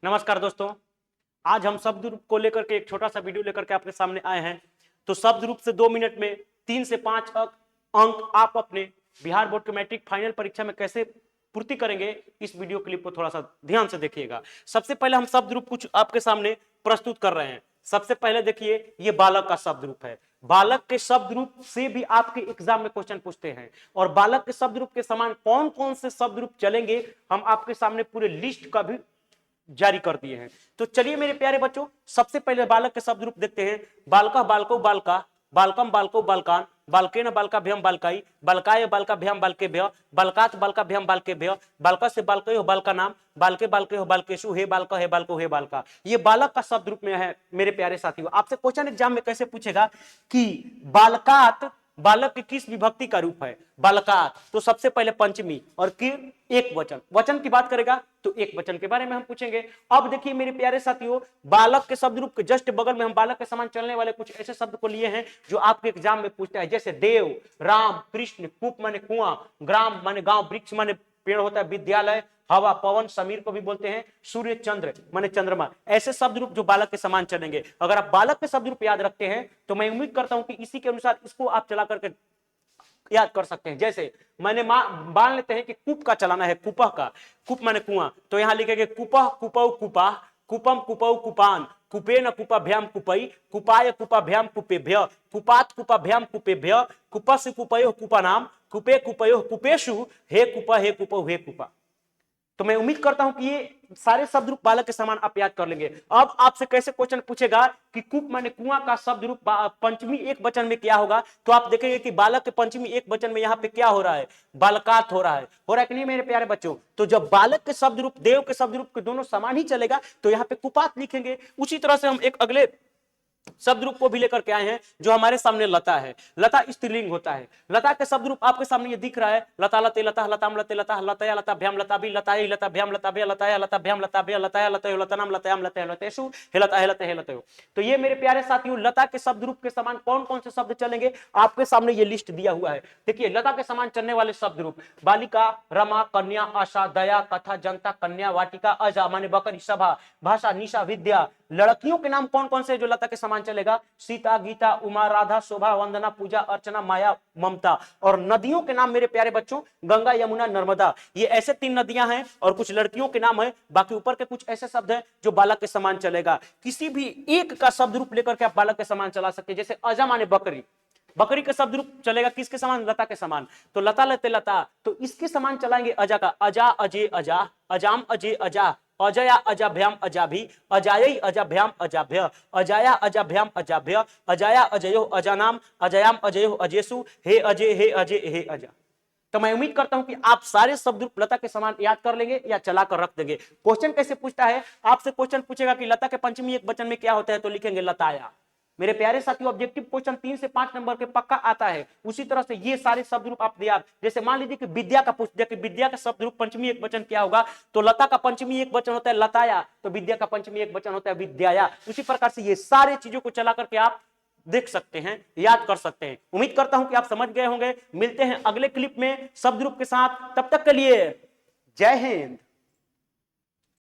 नमस्कार दोस्तों, आज हम शब्द रूप को लेकर के एक छोटा सा वीडियो लेकर के आपके सामने आए हैं। तो शब्द रूप से 2 मिनट में 3 से 5 अंक आप अपने बिहार बोर्ड के मैट्रिक फाइनल परीक्षा में कैसे पूर्ति करेंगे, इस वीडियो क्लिप को थोड़ा सा ध्यान से देखिएगा। सबसे पहले हम शब्द रूप कुछ आपके सामने प्रस्तुत कर रहे हैं। सबसे पहले देखिए, ये बालक का शब्द रूप है। बालक के शब्द रूप से भी आपके एग्जाम में क्वेश्चन पूछते हैं और बालक के शब्द रूप के समान कौन कौन से शब्द रूप चलेंगे, हम आपके सामने पूरे लिस्ट का भी जारी कर दिए हैं। तो चलिए मेरे प्यारे बच्चों, सबसे पहले बालक के शब्द रूप देखते हैं। बालका बालको बालका, बालकम बालको बालकान, बालकेन बालकाभ्याम बालकाई, बालकाय बालकाभ्याम बालकेभ्य, बालकात बालकाभ्याम बालकेभ्य, बालका से बालकयो बालका नाम, बालके बालकयो बालकेशु, हे बालका हे बालको हे बालका। ये बालक का शब्द रूप में है मेरे प्यारे साथियों। आपसे क्वेश्चन एग्जाम में कैसे पूछेगा कि बालकात बालक की किस विभक्ति का रूप है? बालकात, तो सबसे पहले पंचमी और फिर एक वचन। वचन की बात करेगा तो एक वचन के बारे में हम पूछेंगे। अब देखिए मेरे प्यारे साथियों, बालक के शब्द रूप के जस्ट बगल में हम बालक के समान चलने वाले कुछ ऐसे शब्द को लिए हैं जो आपके एग्जाम में पूछता है, जैसे देव, राम, कृष्ण, कूप माने कुआं, ग्राम माने गांव, वृक्ष माने पेड़ होता है, विद्यालय, हवा, पवन, समीर को भी बोलते हैं, सूर्य, चंद्र माने चंद्रमा। ऐसे शब्द रूप जो बालक के समान चलेंगे। अगर आप बालक के शब्द रूप याद रखते हैं तो मैं उम्मीद करता हूं कि इसी के अनुसार इसको आप चला करके याद कर सकते हैं। जैसे मैंने मान लेते हैं कि कूप का चलाना है, कुपह का, कूप माने कुआं, तो यहां लिखेंगे कुपह कुपौ कुपा, कुपम कुपौ कुपान, कुपेन कुपाभ्याम कुपई, कुपाय कुपाभ्याम कुपेभ्य, कुपात कुपाभ्याम कुपेभ्य, कुपस कुपयो कुपानाम, कुपे कुपयो कुपेशु, हे कुपा हे कुपौ हे कुपा। तो मैं उम्मीद करता हूं कि ये सारे शब्द रूप बालक के समान आप याद कर लेंगे। अब आपसे कैसे क्वेश्चन पूछेगा कि कूप माने कुआं का शब्द रूप पंचमी एक वचन में क्या होगा, तो आप देखेंगे कि बालक के पंचमी एक वचन में यहाँ पे क्या हो रहा है? बालकात हो रहा है कि नहीं मेरे प्यारे बच्चों? तो जब बालक के शब्द रूप देव के शब्द रूप के दोनों समान ही चलेगा तो यहाँ पे कुपात लिखेंगे। उसी तरह से हम एक अगले शब्द रूप को भी लेकर के आए हैं जो हमारे सामने लता है। लता स्त्रीलिंग होता है। लता के शब्द रूप आपके सामने ये दिख रहा है, लता लते लता, लताम लते लता, लतया लता भ्याम लता भी, लताई लता भ्याम लता भ्या, लताया लता भ्याम लता भ्या, लताया लतयो लतनाम लतयाम लतया लतेशु, हे लता हे लते हे लतयो। तो ये मेरे प्यारे साथियों, लता के शब्द रूप के समान कौन कौन से शब्द चलेंगे आपके सामने ये लिस्ट दिया हुआ है। देखिए लता के समान चलने वाले शब्द रूप: बालिका, रमा, कन्या, आशा, दया, कथा, जनता, कन्या, वाटिका, अजा माने बकरी, सभा, भाषा, निशा, विद्या। लड़कियों के नाम कौन कौन से जो लता के समान चलेगा? सीता, गीता, उमा, राधा, शोभा, वंदना, पूजा, अर्चना, माया, ममता। और नदियों के नाम मेरे प्यारे बच्चों, गंगा, यमुना, नर्मदा। ये ऐसे 3 नदियां हैं और कुछ लड़कियों के नाम है। बाकी ऊपर के कुछ ऐसे शब्द हैं जो बालक के समान चलेगा। किसी भी एक का शब्द रूप लेकर के आप बालक के समान चला सकते हैं। जैसे अजा माने बकरी, बकरी का शब्द रूप चलेगा किसके समान? लता के समान। तो लता लते लता, तो इसके समान चलाएंगे अजा का, अजा अजय अजा, अजाम अजय अजा, अजया अजाभ्याम अजाभी, अजायई अजाभ्याम अजाभ्य, अजाया अजाभ्याम अजाभ्य, अजाया अजयो अजानाम, अजयाम अजयो अजेसु, हे अजय हे अजय हे अजा। तो मैं उम्मीद करता हूं कि आप सारे शब्द रूप लता के समान याद कर लेंगे या चला कर रख देंगे। क्वेश्चन कैसे पूछता है? आपसे क्वेश्चन पूछेगा कि लता के पंचमी एक वचन में क्या होता है, तो लिखेंगे लताया। मेरे प्यारे साथियों, ऑब्जेक्टिव क्वेश्चन 3 से 5 नंबर के पक्का आता है। उसी तरह से ये सारे शब्द रूप आप याद, जैसे मान लीजिए कि विद्या का पूछ दिया कि विद्या का शब्द रूप पंचमी एक वचन क्या होगा, तो लता का पंचमी एक वचन होता है लताया, तो विद्या का पंचमी एक वचन होता है विद्याया। उसी प्रकार से ये सारे चीजों को चला करके आप देख सकते हैं, याद कर सकते हैं। उम्मीद करता हूं कि आप समझ गए होंगे। मिलते हैं अगले क्लिप में शब्द रूप के साथ, तब तक के लिए जय हिंद।